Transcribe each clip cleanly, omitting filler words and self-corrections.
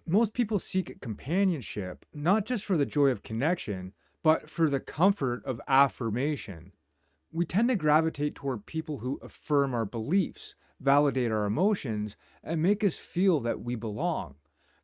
Most people seek companionship not just for the joy of connection, but for the comfort of affirmation. We tend to gravitate toward people who affirm our beliefs, validate our emotions, and make us feel that we belong.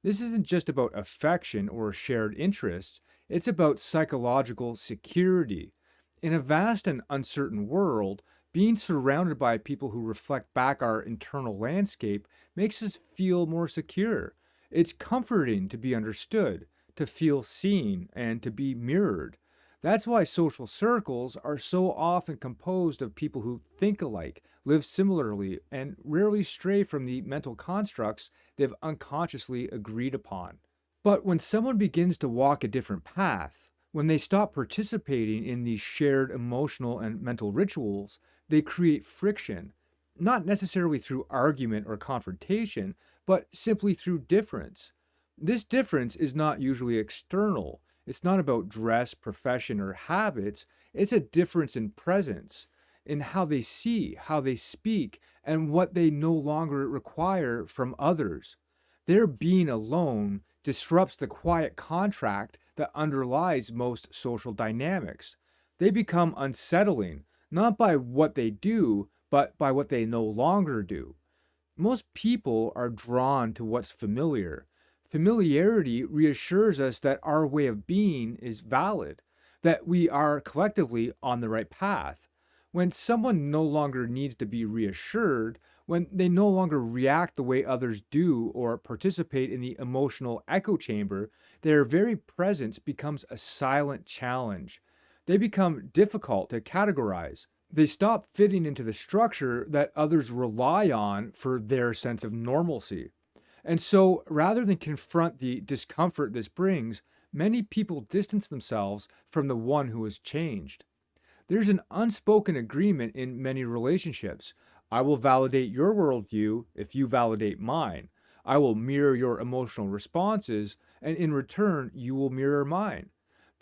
This isn't just about affection or shared interests, it's about psychological security. In a vast and uncertain world, being surrounded by people who reflect back our internal landscape makes us feel more secure. It's comforting to be understood, to feel seen, and to be mirrored. That's why social circles are so often composed of people who think alike, live similarly, and rarely stray from the mental constructs they've unconsciously agreed upon. But when someone begins to walk a different path, when they stop participating in these shared emotional and mental rituals, they create friction, not necessarily through argument or confrontation, but simply through difference. This difference is not usually external. It's not about dress, profession, or habits. It's a difference in presence, in how they see, how they speak, and what they no longer require from others. Their being alone disrupts the quiet contract that underlies most social dynamics. They become unsettling, not by what they do, but by what they no longer do. Most people are drawn to what's familiar. Familiarity reassures us that our way of being is valid, that we are collectively on the right path. When someone no longer needs to be reassured, when they no longer react the way others do or participate in the emotional echo chamber, their very presence becomes a silent challenge. They become difficult to categorize. They stop fitting into the structure that others rely on for their sense of normalcy. And so, rather than confront the discomfort this brings, many people distance themselves from the one who has changed. There's an unspoken agreement in many relationships. I will validate your worldview if you validate mine. I will mirror your emotional responses, and in return, you will mirror mine.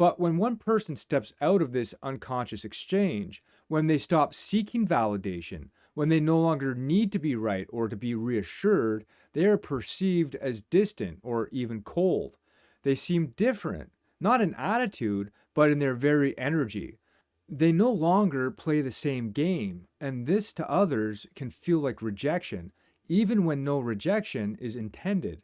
But when one person steps out of this unconscious exchange, when they stop seeking validation, when they no longer need to be right or to be reassured, they are perceived as distant or even cold. They seem different, not in attitude, but in their very energy. They no longer play the same game, and this to others can feel like rejection, even when no rejection is intended.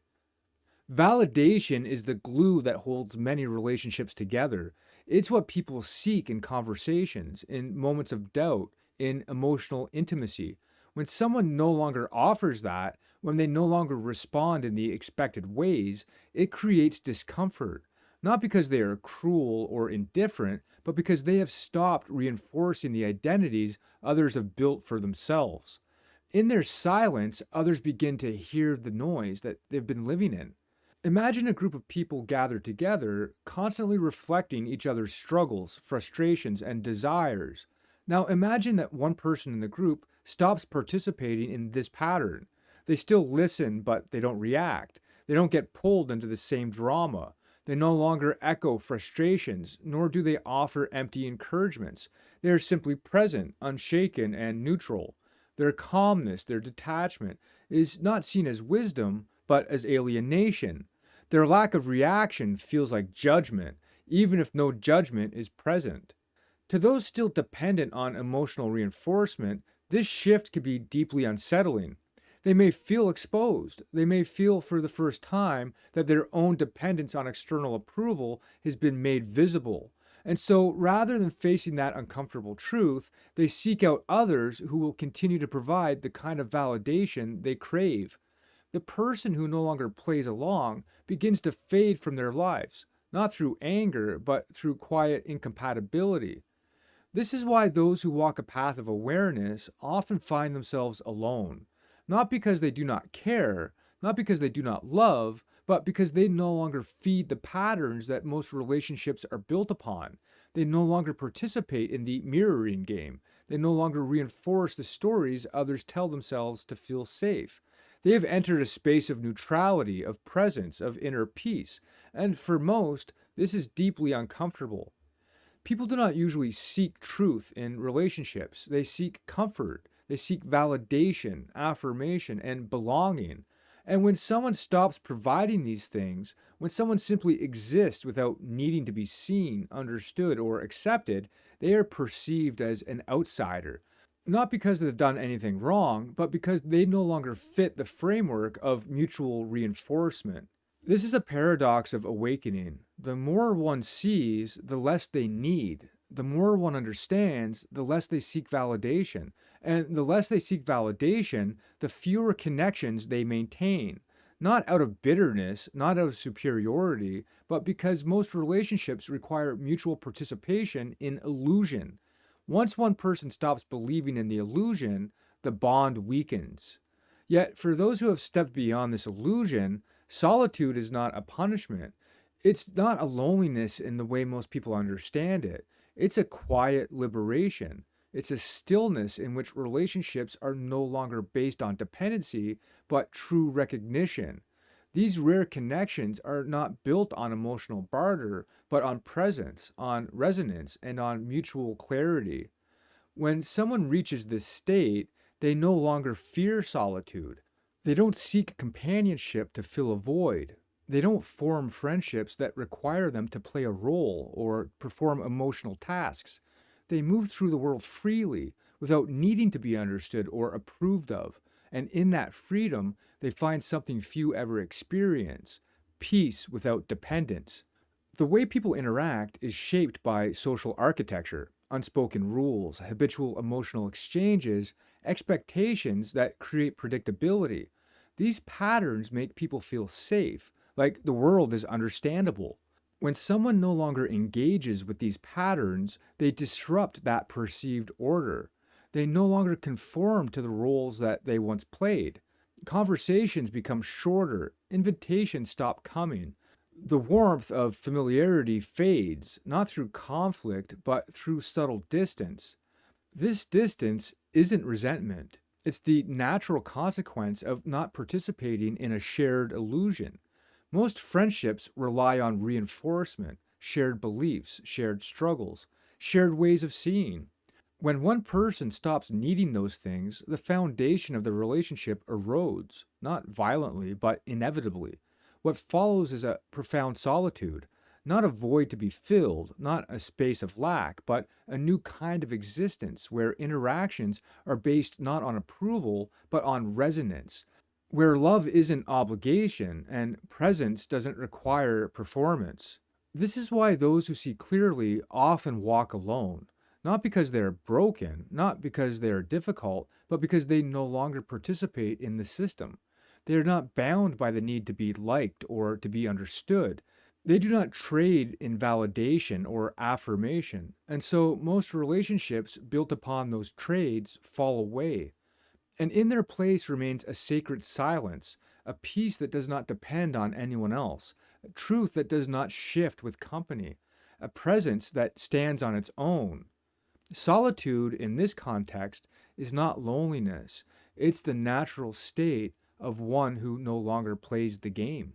Validation is the glue that holds many relationships together. It's what people seek in conversations, in moments of doubt, in emotional intimacy. When someone no longer offers that, when they no longer respond in the expected ways, it creates discomfort. Not because they are cruel or indifferent, but because they have stopped reinforcing the identities others have built for themselves. In their silence, others begin to hear the noise that they've been living in. Imagine a group of people gathered together, constantly reflecting each other's struggles, frustrations, and desires. Now imagine that one person in the group stops participating in this pattern. They still listen, but they don't react. They don't get pulled into the same drama. They no longer echo frustrations, nor do they offer empty encouragements. They are simply present, unshaken, and neutral. Their calmness, their detachment, is not seen as wisdom, but as alienation. Their lack of reaction feels like judgment, even if no judgment is present. To those still dependent on emotional reinforcement, this shift can be deeply unsettling. They may feel exposed. They may feel for the first time that their own dependence on external approval has been made visible. And so, rather than facing that uncomfortable truth, they seek out others who will continue to provide the kind of validation they crave. The person who no longer plays along begins to fade from their lives, not through anger, but through quiet incompatibility. This is why those who walk a path of awareness often find themselves alone, not because they do not care, not because they do not love, but because they no longer feed the patterns that most relationships are built upon. They no longer participate in the mirroring game. They no longer reinforce the stories others tell themselves to feel safe. They have entered a space of neutrality, of presence, of inner peace, and for most, this is deeply uncomfortable. People do not usually seek truth in relationships. They seek comfort. They seek validation, affirmation, and belonging. And when someone stops providing these things, when someone simply exists without needing to be seen, understood, or accepted, they are perceived as an outsider. Not because they've done anything wrong, but because they no longer fit the framework of mutual reinforcement. This is a paradox of awakening. The more one sees, the less they need. The more one understands, the less they seek validation. And the less they seek validation, the fewer connections they maintain. Not out of bitterness, not out of superiority, but because most relationships require mutual participation in illusion. Once one person stops believing in the illusion, the bond weakens. Yet, for those who have stepped beyond this illusion, solitude is not a punishment. It's not a loneliness in the way most people understand it. It's a quiet liberation. It's a stillness in which relationships are no longer based on dependency, but true recognition. These rare connections are not built on emotional barter, but on presence, on resonance, and on mutual clarity. When someone reaches this state, they no longer fear solitude. They don't seek companionship to fill a void. They don't form friendships that require them to play a role or perform emotional tasks. They move through the world freely without needing to be understood or approved of. And in that freedom, they find something few ever experience: peace without dependence. The way people interact is shaped by social architecture, unspoken rules, habitual emotional exchanges, expectations that create predictability. These patterns make people feel safe, like the world is understandable. When someone no longer engages with these patterns, they disrupt that perceived order. They no longer conform to the roles that they once played. Conversations become shorter, invitations stop coming. The warmth of familiarity fades, not through conflict, but through subtle distance. This distance isn't resentment. It's the natural consequence of not participating in a shared illusion. Most friendships rely on reinforcement, shared beliefs, shared struggles, shared ways of seeing. When one person stops needing those things, the foundation of the relationship erodes, not violently, but inevitably. What follows is a profound solitude, not a void to be filled, not a space of lack, but a new kind of existence where interactions are based not on approval, but on resonance, where love isn't obligation and presence doesn't require performance. This is why those who see clearly often walk alone, not because they're broken, not because they're difficult, but because they no longer participate in the system. They are not bound by the need to be liked or to be understood. They do not trade in validation or affirmation, and so most relationships built upon those trades fall away. And in their place remains a sacred silence, a peace that does not depend on anyone else, a truth that does not shift with company, a presence that stands on its own. Solitude in this context is not loneliness, it's the natural state of one who no longer plays the game.